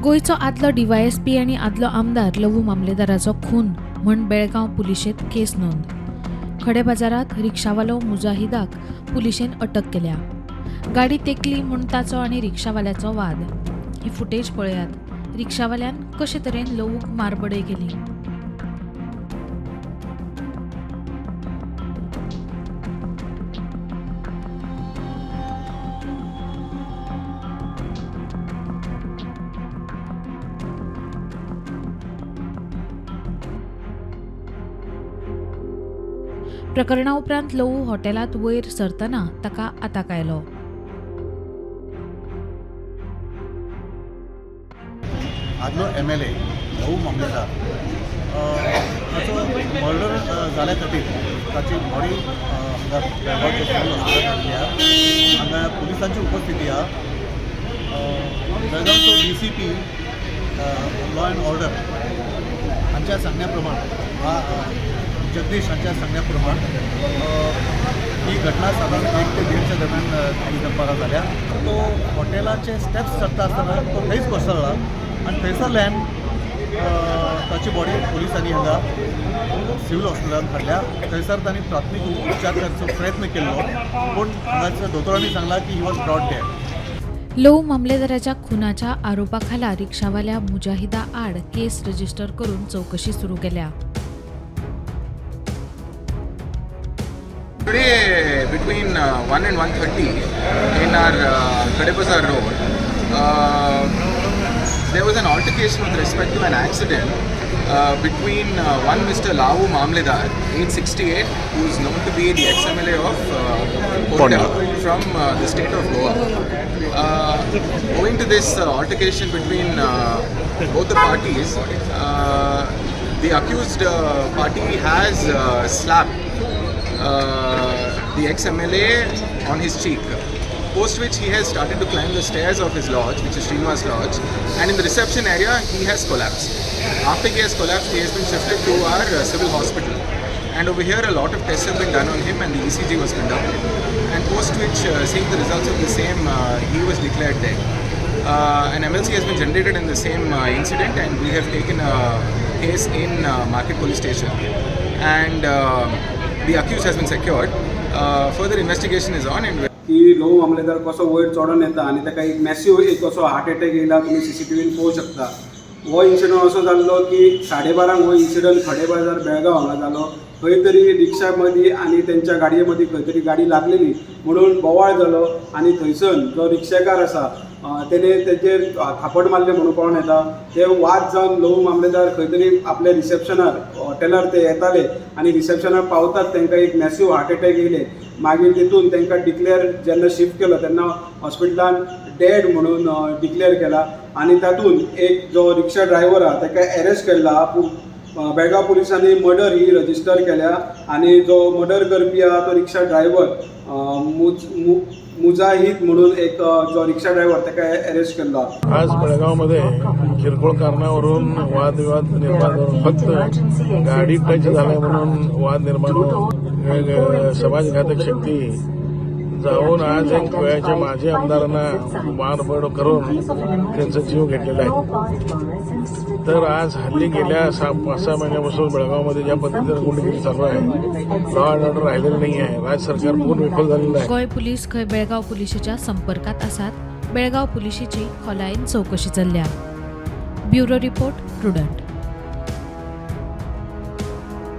गोयचो आदलो DYSP आनी आदलो आमदार लवू मामलेदाराचो खून म्हण बेळगांव पुलिशेंत केस नोंद। खडे बाजारात रिक्षावालो मुजाहिदाक पुलिशेन अटक केल्या। गाडी तेकली म्हूण ताचो आनी रिक्षावाल्याचो वाद। ही फुटेज पळयात। रिक्षावाल्यान कशे तरेन लवूक मारबडय केली। प्रकरणा उपरांत लवू हॉटेलात वयर सरतना ताका आताक आयलो। आदलो MLA लवू मामलेदार ताचो मर्डर जाल्या खातीर ताची बॉडी हांगा बेळगांवच्या सिव्हील हॉस्पिटलांत हाडल्या। हांगा पुलिसांची उपस्थिती आहा। बेळगांवचो DCP लॉ अँड ऑर्डर हांच्या सांगण्या प्रमाण जगदीश हांच्या सांगण्या प्रमाण ही घटना साधारण 1 ते 1.5च्या दरम्यान दनपारां जाल्या। तो हॉटेलाचे स्टेप्स चडटा आसतना तो थंयच कोसळ्ळा आनी थंयसरल्यान ताची बॉडी पुलिसांनी हांगा सिव्हील हॉस्पिटलांत हाडल्या। थंयसर तांणी प्राथमीक उपचार करचो प्रयत्न केल्लो पूण हांगाच्या दोतोरांनी सांगलां की ही वॉज ब्रॉट डेड। लवू मामलेदाराच्या खुनाच्या आरोपाखाला रिक्षावाल्या मुजाहिदा आड केस रजिस्टर करून चौकशी सुरू केल्या। Today, between 1 and 1:30 in our Khade Bazaar road, there was an altercation with respect to an accident between one Mr. Lavu Mamledar, age 68, who is known to be the ex-MLA of Ponda from the state of Goa. Owing to this altercation between both the parties, the accused party has slapped the ex-MLA on his cheek, post which he has started to climb the stairs of his lodge, which is Srinivas Lodge, and in the reception area he has collapsed. After he has collapsed, he has been shifted to our civil hospital, and over here a lot of tests have been done on him and the ECG was conducted, and post which seeing the results of the same, he was declared dead. An MLC has been generated in the same incident, and we have taken a case in Market Police Station, and the accused has been secured. Further investigation is on, and की लवू मामलेदार कसो वयर चढून येता आनी ताका एक massive एक कसो हार्ट अटॅक येयला तुमी CCTVन पळोवंक शकता। हो इन्सिडंट असो जाल्लो की 12:30 हो इन्सिडंट खडे बाजार बेळगांव हांगा जालो। खंय तरी रिक्षा मदीं आनी तेंच्या गाडये मदीं खंय तरी गाडी लागलेली म्हणून बोवाळ जालो आनी थंयसून जो रिक्षेकार आसा तेणे तेजेर थापड मारले म्हणून पळोवन येता। ते वाद जावन लवू मामलेदार खंय तरी आपल्या रिसेप्शनार हॉटेलार ते येताले आनी रिसेप्शनार पावतात तांकां एक मॅसिव हार्ट अटॅक येयले। मागीर तितून तांकां डिक्लेअर जेन्ना शिफ्ट केलो तेन्ना हॉस्पिटलान डेड म्हणून डिक्लेअर केला आनी तातून एक जो रिक्षा ड्रायव्हर आहा ताका अरेस्ट केला। बेळगांव पुलिसांनी मर्डर ही रजिस्टर केल्या आनी जो मर्डर करपी आहा तो रिक्षा ड्रायव्हर मुजाहिद म्हणून एक जो रिक्षा ड्रायव्हर ताका अरेस्ट केला। आज बेळगावमध्ये किरकोळ कारणावरून वादविवाद निर्माण करून फक्त गाडी टच झाल्या म्हणून वाद निर्माण होऊन समाजघातक शक्ती जाऊन आज एक वेळाच्या माजी आमदारांना मारबड करून त्यांचा जीव घेतलेला आहे। तर आज हल्ली गेल्या 5-6 महिन्यापासून बेळगावमध्ये ज्या पद्धतीने गुंडगिरी चालू आहे, लॉ अँड ऑर्डर राहिलेलं नाही आहे। राज्य सरकार पूर्ण विफल झालेलं आहे। गोय पुलीस खंय बेळगांव पुलिशेच्या संपर्कात आसात। बेळगांव पुलिशेची खोलायेन चौकशी चल्ल्या। Bureau report prudent.